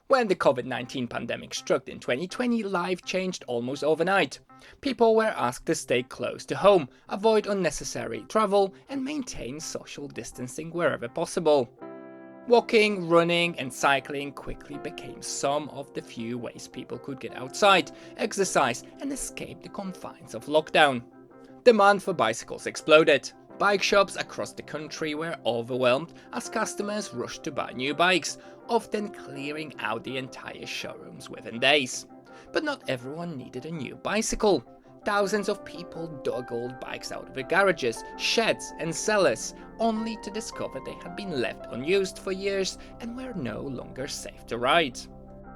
When the COVID-19 pandemic struck in 2020, life changed almost overnight. People were asked to stay close to home, avoid unnecessary travel, and maintain social distancing wherever possible. Walking, running, and cycling quickly became some of the few ways people could get outside, exercise, and escape the confines of lockdown. Demand for bicycles exploded. Bike shops across the country were overwhelmed as customers rushed to buy new bikes, often clearing out the entire showrooms within days. But not everyone needed a new bicycle. Thousands of people dug old bikes out of the garages, sheds, and cellars, only to discover they had been left unused for years and were no longer safe to ride.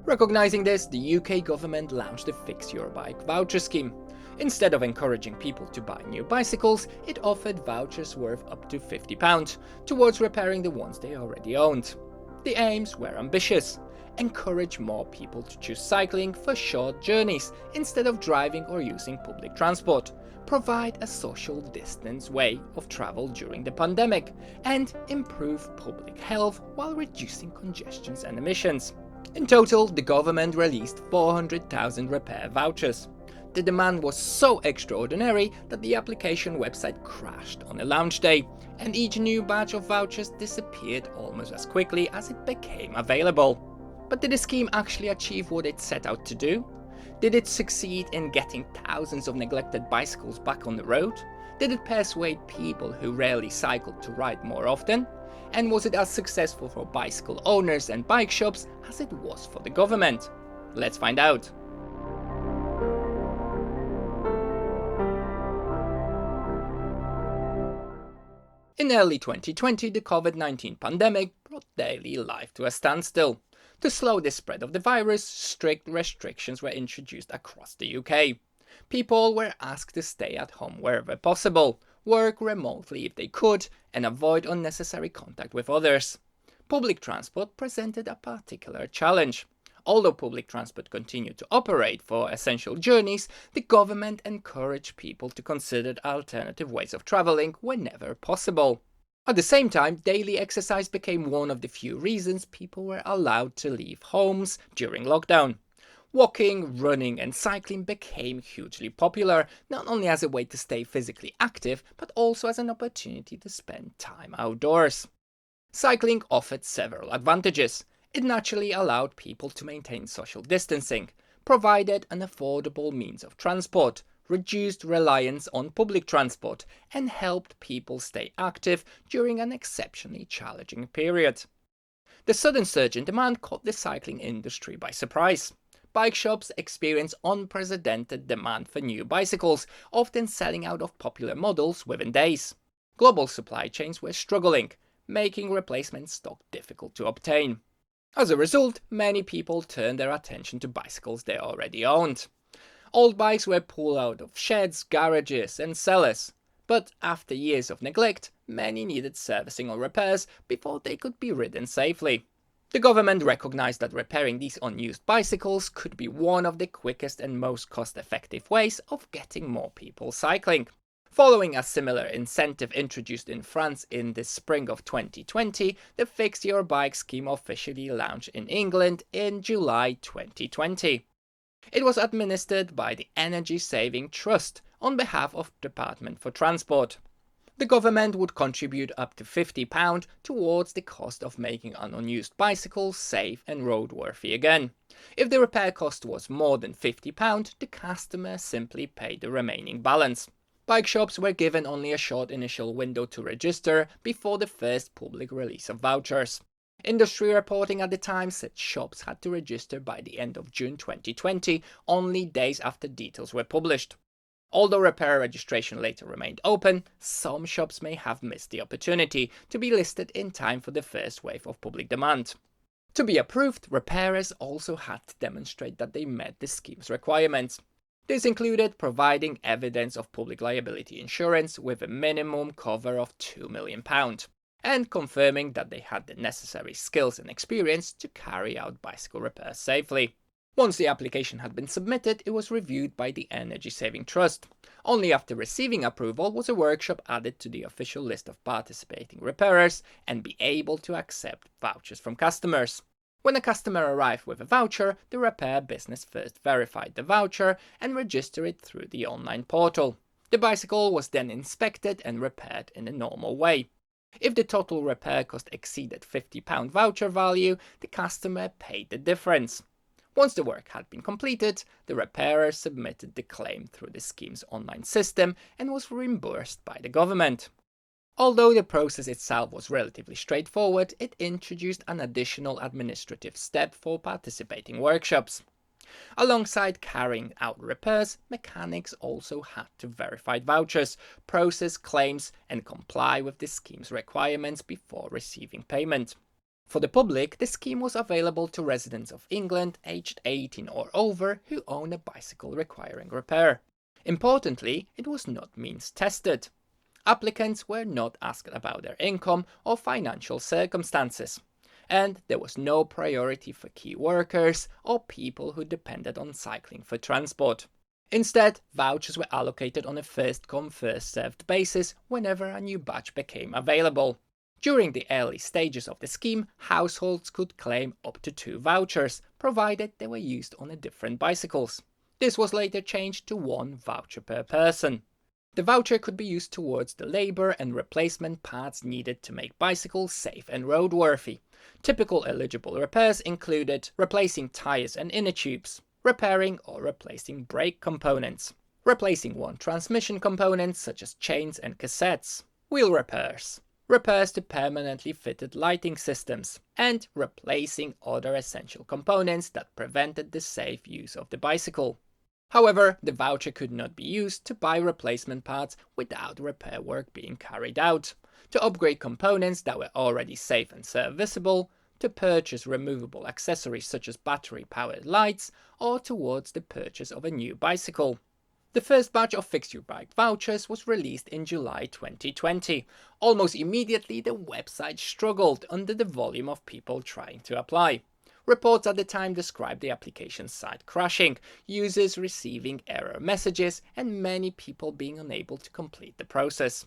Recognizing this, the UK government launched the Fix Your Bike voucher scheme. Instead of encouraging people to buy new bicycles, it offered vouchers worth up to £50 towards repairing the ones they already owned. The aims were ambitious: encourage more people to choose cycling for short journeys instead of driving or using public transport, provide a social distance way of travel during the pandemic, and improve public health while reducing congestions and emissions. In total, the government released 400,000 repair vouchers. The demand was so extraordinary that the application website crashed on a launch day, and each new batch of vouchers disappeared almost as quickly as it became available. But did the scheme actually achieve what it set out to do? Did it succeed in getting thousands of neglected bicycles back on the road? Did it persuade people who rarely cycled to ride more often? And was it as successful for bicycle owners and bike shops as it was for the government? Let's find out. In early 2020, the COVID-19 pandemic brought daily life to a standstill. To slow the spread of the virus, strict restrictions were introduced across the UK. People were asked to stay at home wherever possible, work remotely if they could, and avoid unnecessary contact with others. Public transport presented a particular challenge. Although public transport continued to operate for essential journeys, the government encouraged people to consider alternative ways of travelling whenever possible. At the same time, daily exercise became one of the few reasons people were allowed to leave homes during lockdown. Walking, running, and cycling became hugely popular, not only as a way to stay physically active, but also as an opportunity to spend time outdoors. Cycling offered several advantages. It naturally allowed people to maintain social distancing, provided an affordable means of transport, reduced reliance on public transport, and helped people stay active during an exceptionally challenging period. The sudden surge in demand caught the cycling industry by surprise. Bike shops experienced unprecedented demand for new bicycles, often selling out of popular models within days. Global supply chains were struggling, making replacement stock difficult to obtain. As a result, many people turned their attention to bicycles they already owned. Old bikes were pulled out of sheds, garages, and cellars. But after years of neglect, many needed servicing or repairs before they could be ridden safely. The government recognized that repairing these unused bicycles could be one of the quickest and most cost-effective ways of getting more people cycling. Following a similar incentive introduced in France in the spring of 2020, the Fix Your Bike scheme officially launched in England in July 2020. It was administered by the Energy Saving Trust on behalf of the Department for Transport. The government would contribute up to £50 towards the cost of making an unused bicycle safe and roadworthy again. If the repair cost was more than £50, the customer simply paid the remaining balance. Bike shops were given only a short initial window to register before the first public release of vouchers. Industry reporting at the time said shops had to register by the end of June 2020, only days after details were published. Although repair registration later remained open, some shops may have missed the opportunity to be listed in time for the first wave of public demand. To be approved, repairers also had to demonstrate that they met the scheme's requirements. This included providing evidence of public liability insurance with a minimum cover of £2 million, and confirming that they had the necessary skills and experience to carry out bicycle repairs safely. Once the application had been submitted, it was reviewed by the Energy Saving Trust. Only after receiving approval was a workshop added to the official list of participating repairers and be able to accept vouchers from customers. When a customer arrived with a voucher, the repair business first verified the voucher and registered it through the online portal. The bicycle was then inspected and repaired in a normal way. If the total repair cost exceeded £50 voucher value, the customer paid the difference. Once the work had been completed, the repairer submitted the claim through the scheme's online system and was reimbursed by the government. Although the process itself was relatively straightforward, it introduced an additional administrative step for participating workshops. Alongside carrying out repairs, mechanics also had to verify vouchers, process claims, and comply with the scheme's requirements before receiving payment. For the public, the scheme was available to residents of England aged 18 or over who own a bicycle requiring repair. Importantly, it was not means tested. Applicants were not asked about their income or financial circumstances, and there was no priority for key workers or people who depended on cycling for transport. Instead, vouchers were allocated on a first-come, first-served basis whenever a new batch became available. During the early stages of the scheme, households could claim up to 2 vouchers, provided they were used on different bicycles. This was later changed to 1 voucher per person. The voucher could be used towards the labour and replacement parts needed to make bicycles safe and roadworthy. Typical eligible repairs included replacing tyres and inner tubes, repairing or replacing brake components, replacing one transmission component such as chains and cassettes, wheel repairs, repairs to permanently fitted lighting systems, and replacing other essential components that prevented the safe use of the bicycle. However, the voucher could not be used to buy replacement parts without repair work being carried out, to upgrade components that were already safe and serviceable, to purchase removable accessories such as battery-powered lights, or towards the purchase of a new bicycle. The first batch of Fix Your Bike vouchers was released in July 2020. Almost immediately, the website struggled under the volume of people trying to apply. Reports at the time described the application site crashing, users receiving error messages, and many people being unable to complete the process.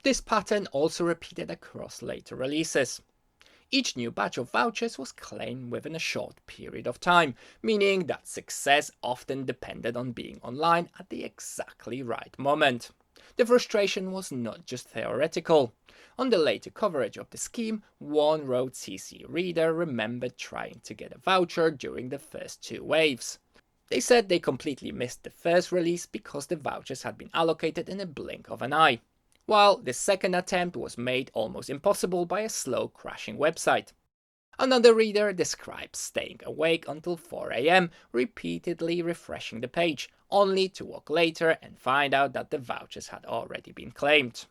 This pattern also repeated across later releases. Each new batch of vouchers was claimed within a short period of time, meaning that success often depended on being online at the exactly right moment. The frustration was not just theoretical. On the later coverage of the scheme, one Road CC reader remembered trying to get a voucher during the first 2 waves. They said they completely missed the first release because the vouchers had been allocated in a blink of an eye, while the second attempt was made almost impossible by a slow crashing website. Another reader describes staying awake until 4 a.m, repeatedly refreshing the page, only to walk later and find out that the vouchers had already been claimed.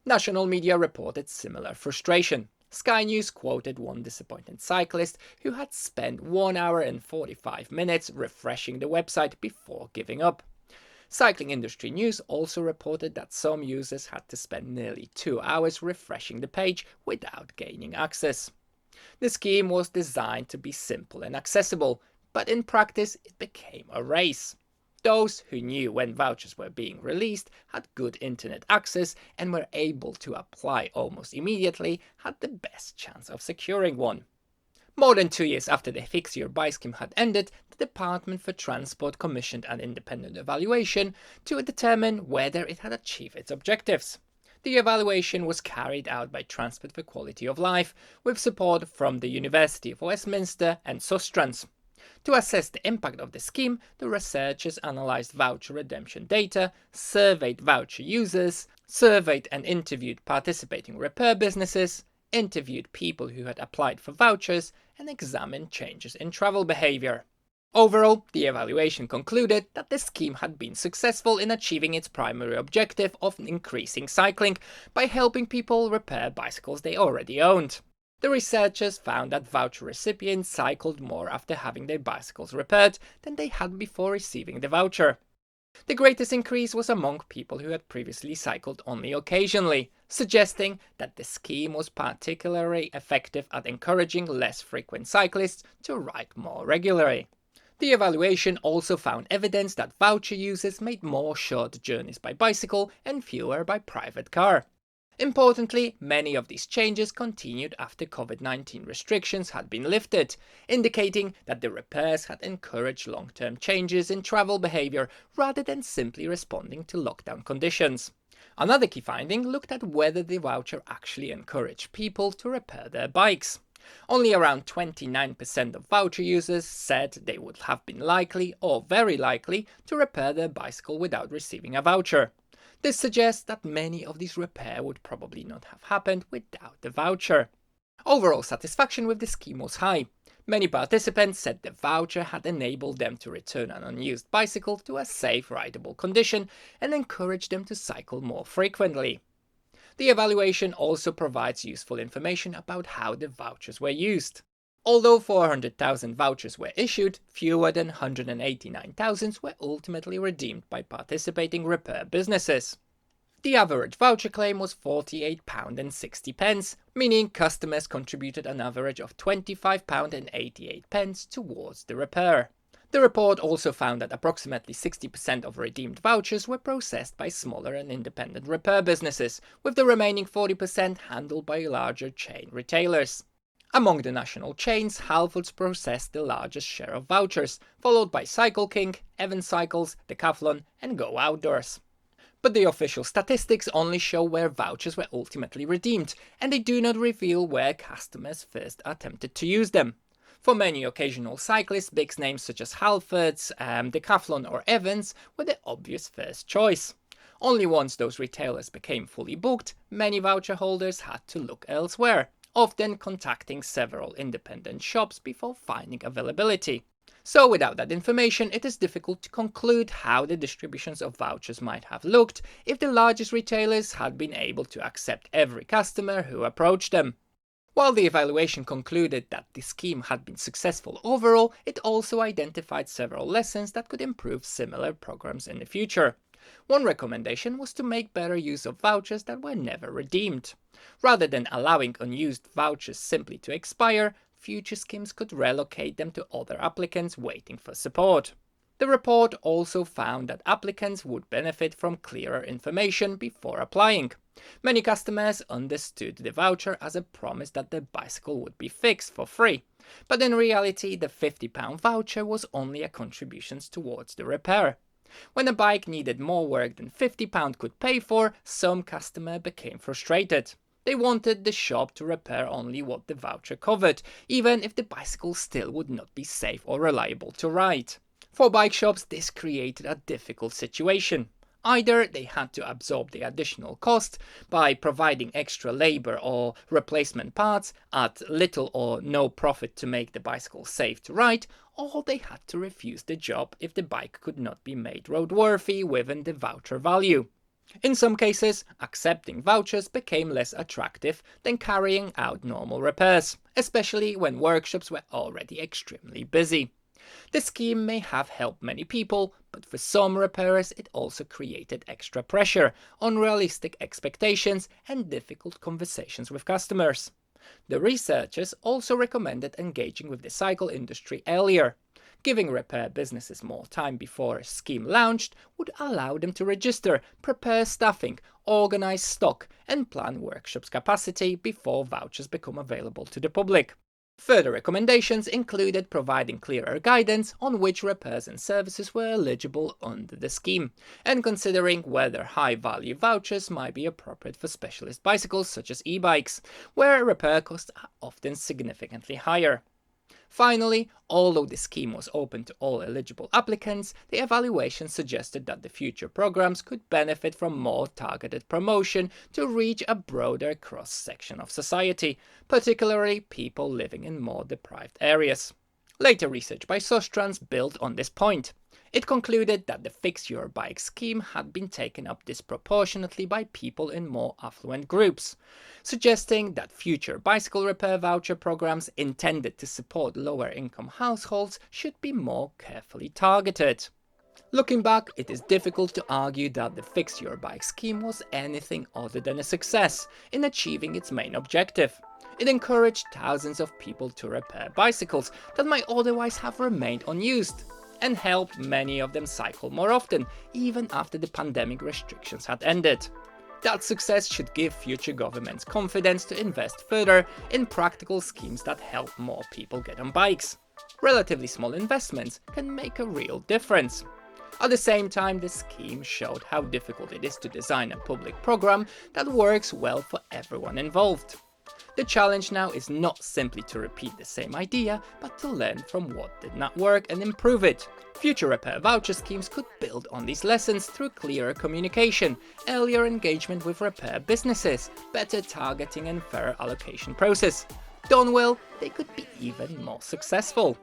National media reported similar frustration. Sky News quoted one disappointed cyclist who had spent 1 hour and 45 minutes refreshing the website before giving up. Cycling Industry News also reported that some users had to spend nearly 2 hours refreshing the page without gaining access. The scheme was designed to be simple and accessible, but in practice it became a race. Those who knew when vouchers were being released, had good internet access, and were able to apply almost immediately had the best chance of securing one. More than 2 years after the Fix Your Bike scheme had ended, the Department for Transport commissioned an independent evaluation to determine whether it had achieved its objectives. The evaluation was carried out by Transport for Quality of Life, with support from the University of Westminster and Sustrans. To assess the impact of the scheme, the researchers analysed voucher redemption data, surveyed voucher users, surveyed and interviewed participating repair businesses, interviewed people who had applied for vouchers, and examined changes in travel behaviour. Overall, the evaluation concluded that the scheme had been successful in achieving its primary objective of increasing cycling by helping people repair bicycles they already owned. The researchers found that voucher recipients cycled more after having their bicycles repaired than they had before receiving the voucher. The greatest increase was among people who had previously cycled only occasionally, suggesting that the scheme was particularly effective at encouraging less frequent cyclists to ride more regularly. The evaluation also found evidence that voucher users made more short journeys by bicycle and fewer by private car. Importantly, many of these changes continued after COVID-19 restrictions had been lifted, indicating that the repairs had encouraged long-term changes in travel behavior rather than simply responding to lockdown conditions. Another key finding looked at whether the voucher actually encouraged people to repair their bikes. Only around 29% of voucher users said they would have been likely or very likely to repair their bicycle without receiving a voucher. This suggests that many of these repairs would probably not have happened without the voucher. Overall satisfaction with the scheme was high. Many participants said the voucher had enabled them to return an unused bicycle to a safe, rideable condition and encouraged them to cycle more frequently. The evaluation also provides useful information about how the vouchers were used. Although 400,000 vouchers were issued, fewer than 189,000 were ultimately redeemed by participating repair businesses. The average voucher claim was £48.60, meaning customers contributed an average of £25.88 towards the repair. The report also found that approximately 60% of redeemed vouchers were processed by smaller and independent repair businesses, with the remaining 40% handled by larger chain retailers. Among the national chains, Halfords processed the largest share of vouchers, followed by Cycle King, Evans Cycles, Decathlon, and Go Outdoors. But the official statistics only show where vouchers were ultimately redeemed, and they do not reveal where customers first attempted to use them. For many occasional cyclists, big names such as Halfords, Decathlon or Evans were the obvious first choice. Only once those retailers became fully booked, many voucher holders had to look elsewhere, often contacting several independent shops before finding availability. So without that information, it is difficult to conclude how the distributions of vouchers might have looked if the largest retailers had been able to accept every customer who approached them. While the evaluation concluded that the scheme had been successful overall, it also identified several lessons that could improve similar programs in the future. One recommendation was to make better use of vouchers that were never redeemed. Rather than allowing unused vouchers simply to expire, future schemes could relocate them to other applicants waiting for support. The report also found that applicants would benefit from clearer information before applying. Many customers understood the voucher as a promise that their bicycle would be fixed for free, but in reality the £50 voucher was only a contribution towards the repair. When a bike needed more work than £50 could pay for, some customers became frustrated. They wanted the shop to repair only what the voucher covered, even if the bicycle still would not be safe or reliable to ride. For bike shops, this created a difficult situation. Either they had to absorb the additional cost by providing extra labor or replacement parts at little or no profit to make the bicycle safe to ride, or they had to refuse the job if the bike could not be made roadworthy within the voucher value. In some cases, accepting vouchers became less attractive than carrying out normal repairs, especially when workshops were already extremely busy. The scheme may have helped many people, but for some repairers it also created extra pressure, unrealistic expectations, and difficult conversations with customers. The researchers also recommended engaging with the cycle industry earlier. Giving repair businesses more time before a scheme launched would allow them to register, prepare staffing, organize stock, and plan workshops capacity before vouchers become available to the public. Further recommendations included providing clearer guidance on which repairs and services were eligible under the scheme, and considering whether high-value vouchers might be appropriate for specialist bicycles such as e-bikes, where repair costs are often significantly higher. Finally, although the scheme was open to all eligible applicants, the evaluation suggested that the future programs could benefit from more targeted promotion to reach a broader cross-section of society, particularly people living in more deprived areas. Later research by Sostrans built on this point. It concluded that the Fix Your Bike scheme had been taken up disproportionately by people in more affluent groups, suggesting that future bicycle repair voucher programs intended to support lower-income households should be more carefully targeted. Looking back, it is difficult to argue that the Fix Your Bike scheme was anything other than a success in achieving its main objective. It encouraged thousands of people to repair bicycles that might otherwise have remained unused, and helped many of them cycle more often, even after the pandemic restrictions had ended. That success should give future governments confidence to invest further in practical schemes that help more people get on bikes. Relatively small investments can make a real difference. At the same time, the scheme showed how difficult it is to design a public program that works well for everyone involved. The challenge now is not simply to repeat the same idea, but to learn from what did not work and improve it. Future repair voucher schemes could build on these lessons through clearer communication, earlier engagement with repair businesses, better targeting and fairer allocation process. Done well, they could be even more successful.